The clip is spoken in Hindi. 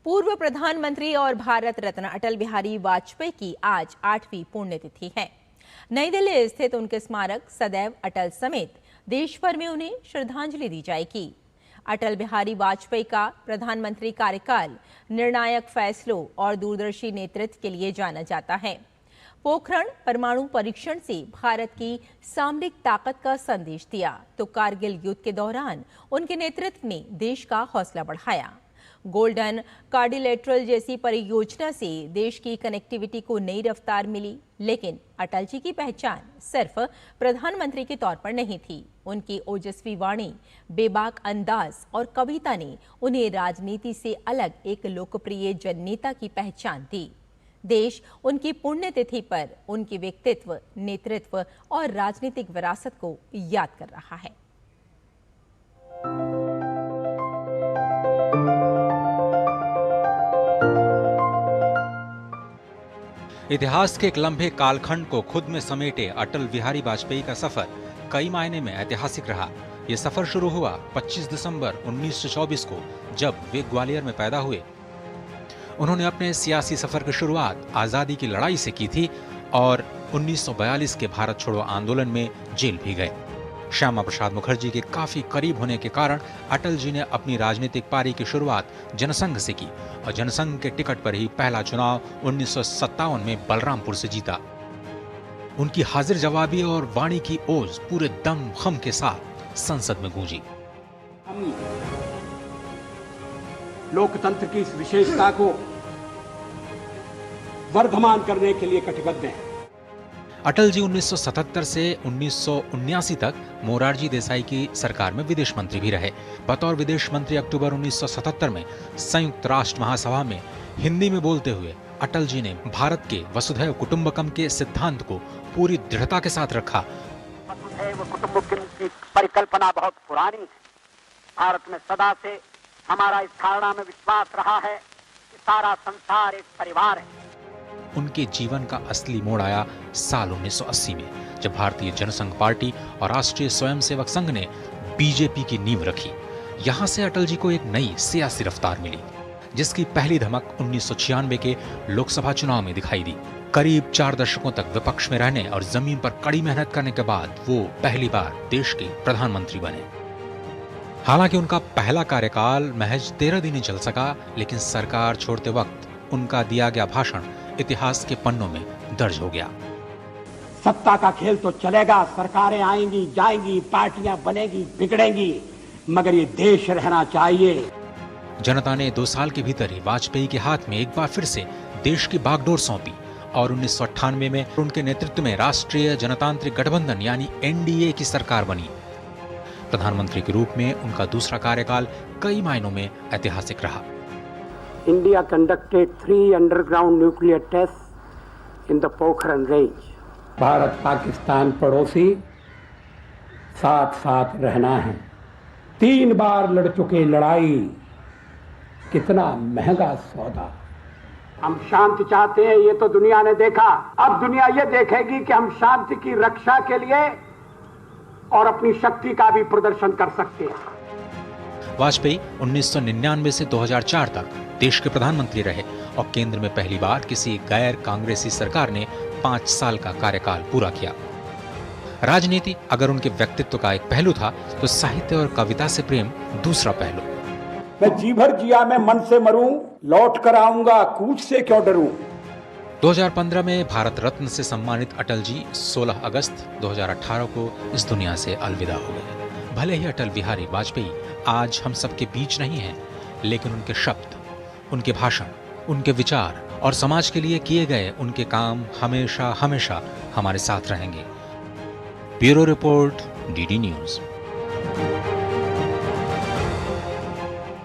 पूर्व प्रधानमंत्री और भारत रत्न अटल बिहारी वाजपेयी की आज 8वीं पुण्यतिथि है। नई दिल्ली स्थित उनके स्मारक सदैव अटल समेत देश भर में उन्हें श्रद्धांजलि दी जाएगी। अटल बिहारी वाजपेयी का प्रधानमंत्री कार्यकाल निर्णायक फैसलों और दूरदर्शी नेतृत्व के लिए जाना जाता है। पोखरण परमाणु परीक्षण से भारत की सामरिक ताकत का संदेश दिया तो कारगिल युद्ध के दौरान उनके नेतृत्व ने देश का हौसला बढ़ाया। गोल्डन कार्डिलेटरल जैसी परियोजना से देश की कनेक्टिविटी को नई रफ्तार मिली, लेकिन अटल जी की पहचान सिर्फ प्रधानमंत्री के तौर पर नहीं थी। उनकी ओजस्वी वाणी, बेबाक अंदाज और कविता ने उन्हें राजनीति से अलग एक लोकप्रिय जननेता की पहचान दी। देश उनकी पुण्यतिथि पर उनके व्यक्तित्व, नेतृत्व और राजनीतिक विरासत को याद कर रहा है। इतिहास के एक लंबे कालखंड को खुद में समेटे अटल बिहारी वाजपेयी का सफर कई मायने में ऐतिहासिक रहा। ये सफर शुरू हुआ 25 दिसंबर 1924 को, जब वे ग्वालियर में पैदा हुए। उन्होंने अपने सियासी सफर की शुरुआत आजादी की लड़ाई से की थी और 1942 के भारत छोड़ो आंदोलन में जेल भी गए। श्यामा प्रसाद मुखर्जी के काफी करीब होने के कारण अटल जी ने अपनी राजनीतिक पारी की शुरुआत जनसंघ से की और जनसंघ के टिकट पर ही पहला चुनाव 1957 में बलरामपुर से जीता। उनकी हाजिर जवाबी और वाणी की ओज पूरे दम खम के साथ संसद में गूंजी। लोकतंत्र की इस विशेषता को वर्धमान करने के लिए कटिबद्ध हैं। अटल जी 1977 से 1979 तक मोरारजी देसाई की सरकार में विदेश मंत्री भी रहे। बतौर विदेश मंत्री अक्टूबर 1977 में संयुक्त राष्ट्र महासभा में हिंदी में बोलते हुए अटल जी ने भारत के वसुधैव कुटुंबकम के सिद्धांत को पूरी दृढ़ता के साथ रखा। वसुधैव कुटुंबकम की परिकल्पना बहुत पुरानी है। भारत में सदा से हमारा इस धारणा में विश्वास रहा है कि सारा संसार एक परिवार है। उनके जीवन का असली मोड़ आया साल 1980 में, जब भारतीय जनसंघ पार्टी और राष्ट्रीय स्वयंसेवक संघ ने बीजेपी की नींव रखी। यहां से अटल जी को एक नई सियासी रफ्तार मिली, जिसकी पहली धमक 1996 के लोकसभा चुनाव में दिखाई दी। करीब 4 दशकों तक विपक्ष में रहने और जमीन पर कड़ी मेहनत करने के बाद वो पहली बार देश के प्रधानमंत्री बने। हालांकि उनका पहला कार्यकाल महज 13 दिन ही चल सका, लेकिन सरकार छोड़ते वक्त उनका दिया गया भाषण इतिहास के पन्नों में दर्ज हो गया। सत्ता का खेल तो चलेगा, सरकारें आएंगी जाएंगी, पार्टियां बनेगी बिगड़ेंगी, मगर ये देश रहना चाहिए। जनता ने 2 साल के भीतर ही वाजपेयी के हाथ में एक बार फिर से देश की बागडोर सौंपी और 1998 में उनके नेतृत्व में राष्ट्रीय जनतांत्रिक गठबंधन यानी एनडीए की सरकार बनी। प्रधानमंत्री के रूप में उनका दूसरा कार्यकाल कई मायनों में ऐतिहासिक रहा। India conducted 3 underground nuclear tests in the Pokhran range. Bharat Pakistan पड़ोसी साथ साथ रहना है। 3 बार लड़ चुके लड़ाई, कितना महंगा सौदा। हम शांति चाहते हैं, ये तो दुनिया ने देखा। अब दुनिया ये देखेगी कि हम शांति की रक्षा के लिए और अपनी शक्ति का भी प्रदर्शन कर सकते हैं। वाजपेयी 1999 से 2004 तक देश के प्रधानमंत्री रहे और केंद्र में पहली बार किसी गैर कांग्रेसी सरकार ने 5 साल का कार्यकाल पूरा किया। राजनीति अगर उनके व्यक्तित्व का एक पहलू था, तो साहित्य और कविता से प्रेम दूसरा पहलू। मैं जी भर जिया मैं मन से मरूं, लौट कर आऊंगा कूच से क्यों डरूं। 2015 में भारत रत्न से सम्मानित अटल जी 16 अगस्त 2018 को इस दुनिया से अलविदा हो गए। भले ही अटल बिहारी वाजपेयी आज हम सबके बीच नहीं हैं, लेकिन उनके शब्द, उनके भाषण, उनके विचार और समाज के लिए किए गए उनके काम हमेशा हमेशा हमारे साथ रहेंगे। Bureau report, DD news.